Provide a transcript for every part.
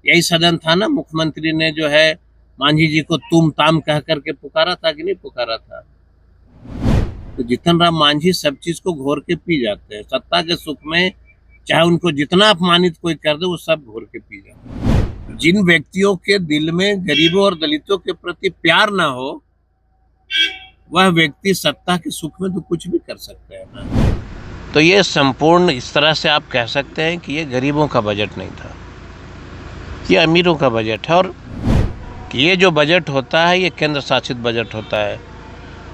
यही सदन था ना, मुख्यमंत्री ने जो है मांझी जी को तुम ताम कह करके पुकारा था कि नहीं पुकारा था। तो जीतन राम मांझी सब चीज को घोर के पी जाते हैं, सत्ता के सुख में चाहे उनको जितना अपमानित कोई कर दे वो सब घोर के पी जाते हैं। जिन व्यक्तियों के दिल में गरीबों और दलितों के प्रति प्यार ना हो, वह व्यक्ति सत्ता के सुख में तो कुछ भी कर सकते हैं ना। तो ये संपूर्ण इस तरह से आप कह सकते हैं कि ये गरीबों का बजट नहीं था, ये अमीरों का बजट है। और ये जो बजट होता है ये केंद्र शासित बजट होता है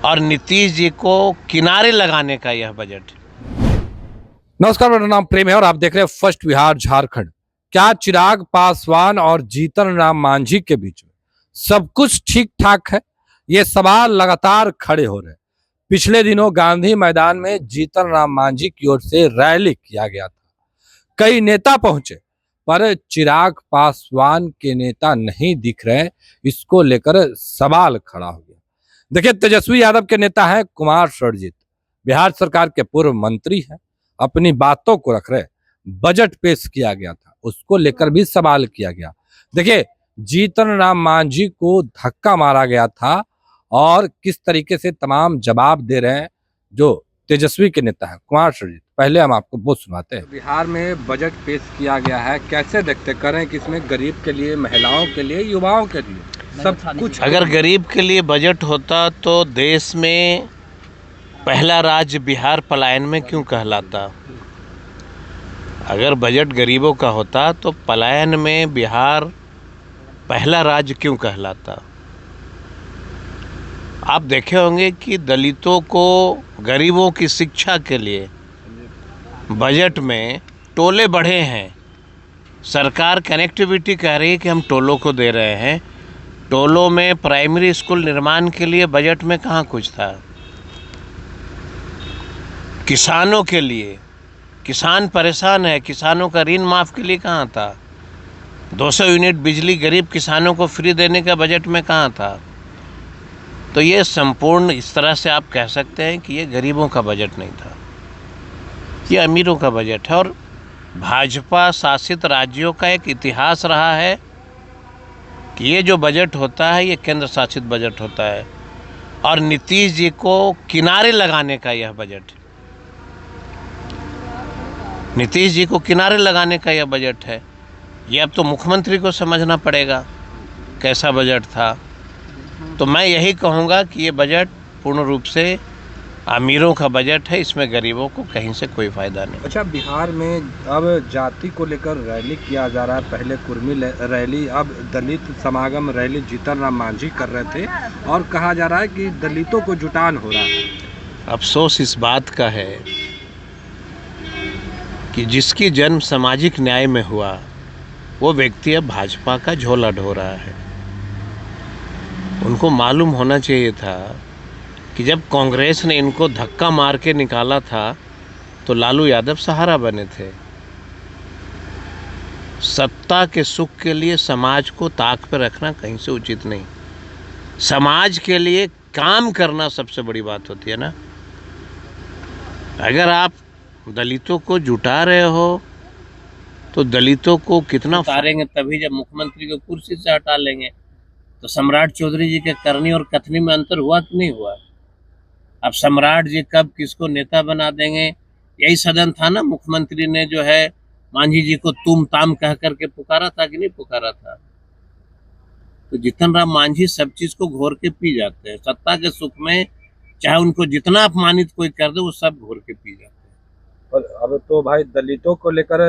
और नीतीश जी को किनारे लगाने का यह बजट है। नमस्कार, मेरा नाम प्रेम है और आप देख रहे हैं फर्स्ट बिहार झारखंड। क्या चिराग पासवान और जीतन राम मांझी के बीच में सब कुछ ठीक ठाक है? ये सवाल लगातार खड़े हो रहे हैं। पिछले दिनों गांधी मैदान में जीतन राम मांझी की ओर से रैली किया गया था, कई नेता पहुंचे, पर चिराग पासवान के नेता नहीं दिख रहे। इसको लेकर सवाल खड़ा हो गया। देखिए, तेजस्वी यादव के नेता हैं कुमार सर्वजित, बिहार सरकार के पूर्व मंत्री हैं, अपनी बातों को रख रहे। बजट पेश किया गया था, उसको लेकर भी सवाल किया गया। देखिए, जीतन राम मांझी को धक्का मारा गया था और किस तरीके से तमाम जवाब दे रहे हैं जो तेजस्वी के नेता हैं कुमार सर्वजित। पहले हम आपको वो सुनाते हैं। बिहार में बजट पेश किया गया है, कैसे देखते करें कि इसमें गरीब के लिए, महिलाओं के लिए, युवाओं के लिए सब कुछ। अगर गरीब के लिए बजट होता तो देश में पहला राज्य बिहार पलायन में क्यों कहलाता? अगर बजट गरीबों का होता तो पलायन में बिहार पहला राज्य क्यों कहलाता? आप देखे होंगे कि दलितों को, गरीबों की शिक्षा के लिए बजट में टोले बढ़े हैं। सरकार कनेक्टिविटी कह रही है कि हम टोलों को दे रहे हैं। टोलों में प्राइमरी स्कूल निर्माण के लिए बजट में कहाँ कुछ था? किसानों के लिए, किसान परेशान है, किसानों का ऋण माफ़ के लिए कहाँ था? 200 यूनिट बिजली गरीब किसानों को फ्री देने का बजट में कहाँ था? तो ये संपूर्ण इस तरह से आप कह सकते हैं कि ये गरीबों का बजट नहीं था, ये अमीरों का बजट है। और भाजपा शासित राज्यों का एक इतिहास रहा है कि ये जो बजट होता है ये केंद्र शासित बजट होता है और नीतीश जी को किनारे लगाने का यह बजट है। नीतीश जी को किनारे लगाने का यह बजट है। ये अब तो मुख्यमंत्री को समझना पड़ेगा कैसा बजट था। तो मैं यही कहूँगा कि ये बजट पूर्ण रूप से अमीरों का बजट है, इसमें गरीबों को कहीं से कोई फायदा नहीं। अच्छा, बिहार में अब जाति को लेकर रैली किया जा रहा है। पहले कुर्मी रैली, अब दलित समागम रैली जीतन राम मांझी कर रहे थे और कहा जा रहा है कि दलितों को जुटान हो रहा है। अफसोस इस बात का है कि जिसकी जन्म सामाजिक न्याय में हुआ वो व्यक्ति अब भाजपा का झोला ढो रहा है। उनको मालूम होना चाहिए था कि जब कांग्रेस ने इनको धक्का मार के निकाला था तो लालू यादव सहारा बने थे। सत्ता के सुख के लिए समाज को ताक पर रखना कहीं से उचित नहीं। समाज के लिए काम करना सबसे बड़ी बात होती है ना। अगर आप दलितों को जुटा रहे हो तो दलितों को कितना उतारेंगे, तभी जब मुख्यमंत्री को कुर्सी से हटा लेंगे। तो सम्राट चौधरी जी के करनी और कथनी में अंतर हुआ कि नहीं हुआ? अब सम्राट जी कब किसको नेता बना देंगे, यही सदन था ना, मुख्यमंत्री ने जो है मांझी जी को तुम ताम कह करके पुकारा था कि नहीं पुकारा था। तो जीतन राम मांझी सब चीज को घोर के पी जाते हैं, सत्ता के सुख में चाहे उनको जितना अपमानित कोई कर दे वो सब घोर के पी जाते हैं। और अब तो भाई दलितों को लेकर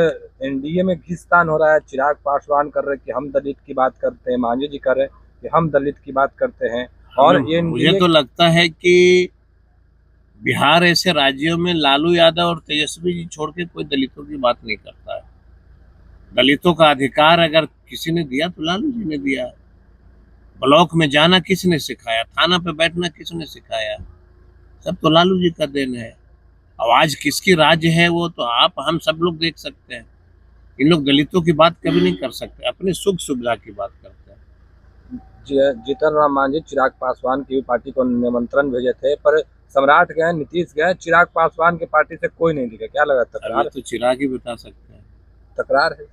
एनडीए में घिसतान हो रहा है। चिराग पासवान कर रहे कि हम दलित की बात करते हैं, मांझी जी कर रहे कि हम दलित की बात करते हैं। और ये मुझे तो लगता है कि बिहार ऐसे राज्यों में लालू यादव और तेजस्वी जी छोड़ के कोई दलितों की बात नहीं करता है। दलितों का अधिकार अगर किसी ने दिया तो लालू जी ने दिया। ब्लॉक में जाना किसने सिखाया, थाना पे बैठना किसने सिखाया, सब तो लालू जी का देन है। आवाज किसकी राज्य है वो तो आप हम सब लोग देख सकते हैं। इन लोग दलितों की बात कभी नहीं कर सकते, अपनी सुख सुविधा की बात करते हैं। जीतन राम मांझी चिराग पासवान की पार्टी को निमंत्रण भेजे थे, पर सम्राट गए, नीतीश गए, चिराग पासवान की पार्टी से कोई नहीं दिखा। क्या लगा, तकरार? तो चिराग ही बता सकते हैं। तकरार है,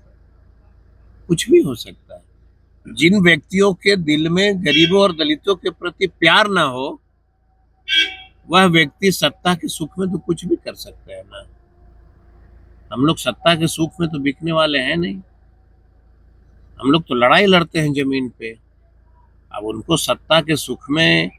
कुछ भी हो सकता है। जिन व्यक्तियों के दिल में गरीबों और दलितों के प्रति प्यार ना हो, वह व्यक्ति सत्ता के सुख में तो कुछ भी कर सकते हैं ना। हम लोग सत्ता के सुख में तो बिकने वाले हैं नहीं। हम लोग तो लड़ाई लड़ते हैं जमीन पे। अब उनको सत्ता के सुख में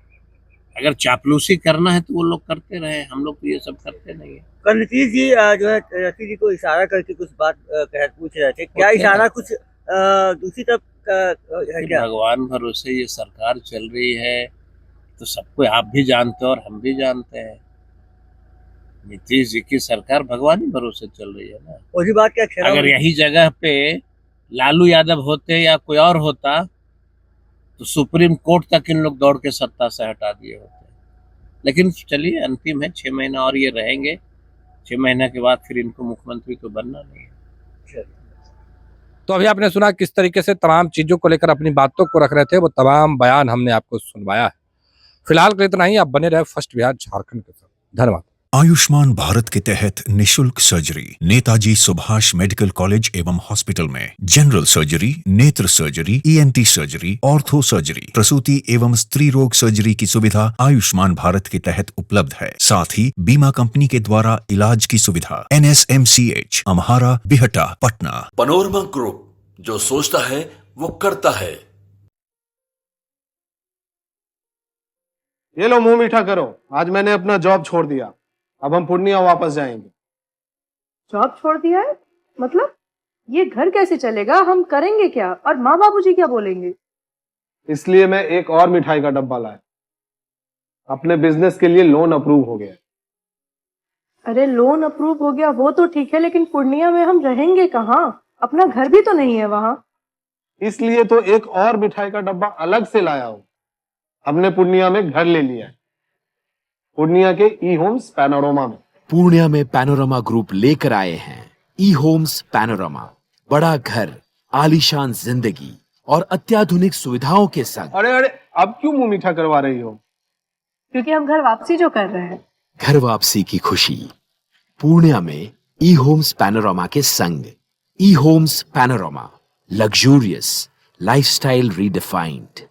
अगर चापलूसी करना है तो वो लोग करते रहे, हम लोग तो ये सब करते नहीं है। कल नीतीश जी जो है ऋषि जी को इशारा करके कुछ बात पूछ रहे थे, क्या इशारा कुछ दूसरी तरफ है क्या? भगवान भरोसे ये सरकार चल रही है तो सबको आप भी जानते हो और हम भी जानते हैं। नीतीश जी की सरकार भगवान ही भरोसे चल रही है ना। वही बात क्या अगर यही जगह पे लालू यादव होते या कोई और होता तो सुप्रीम कोर्ट तक इन लोग दौड़ के सत्ता से हटा दिए होते। लेकिन चलिए, अंतिम है, 6 महीना और ये रहेंगे। 6 महीना के बाद फिर इनको मुख्यमंत्री तो बनना नहीं है। तो अभी आपने सुना किस तरीके से तमाम चीजों को लेकर अपनी बातों को रख रहे थे, वो तमाम बयान हमने आपको सुनवाया है। फिलहाल के इतना ही, आप बने रहे फर्स्ट बिहार झारखंड के साथ। धन्यवाद। आयुष्मान भारत के तहत निशुल्क surgery Netaji Subhash medical college एवं हॉस्पिटल में जनरल सर्जरी, नेत्र surgery, ENT surgery, ortho surgery, प्रसूति एवं स्त्री रोग सर्जरी की सुविधा आयुष्मान भारत के तहत उपलब्ध है। साथ ही बीमा कंपनी के द्वारा इलाज की सुविधा। NSMCH, Amhara, Bihta, Patna. Panorama group, जो सोचता है वो करता है। ये लो, मुंह मीठा करो। आज मैंने अपना जॉब छोड़ दिया, अब हम पूर्णिया वापस जाएंगे। जॉब छोड़ दिया है? मतलब ये घर कैसे चलेगा? हम करेंगे क्या? और माँ बाबूजी क्या बोलेंगे? इसलिए मैं एक और मिठाई का डब्बा लाया। अपने बिजनेस के लिए लोन अप्रूव हो गया। अरे लोन अप्रूव हो गया वो तो ठीक है, लेकिन पूर्णिया में हम रहेंगे कहाँ? अपना घर भी तो नहीं है वहाँ। इसलिए तो एक और मिठाई का डब्बा अलग से लाया हूँ। हमने पूर्णिया में घर ले लिया है, पूर्णिया के ई होम्स पैनोरमा में। पूर्णिया में पैनोरमा ग्रुप लेकर आए हैं ई होम्स पैनोरमा। बड़ा घर, आलीशान जिंदगी और अत्याधुनिक सुविधाओं के संग। अरे अब क्यों मुंह मीठा करवा रही हो? क्योंकि हम घर वापसी जो कर रहे हैं। घर वापसी की खुशी पूर्णिया में ई होम्स पैनोरमा के संग। ई homes panorama, luxurious lifestyle redefined.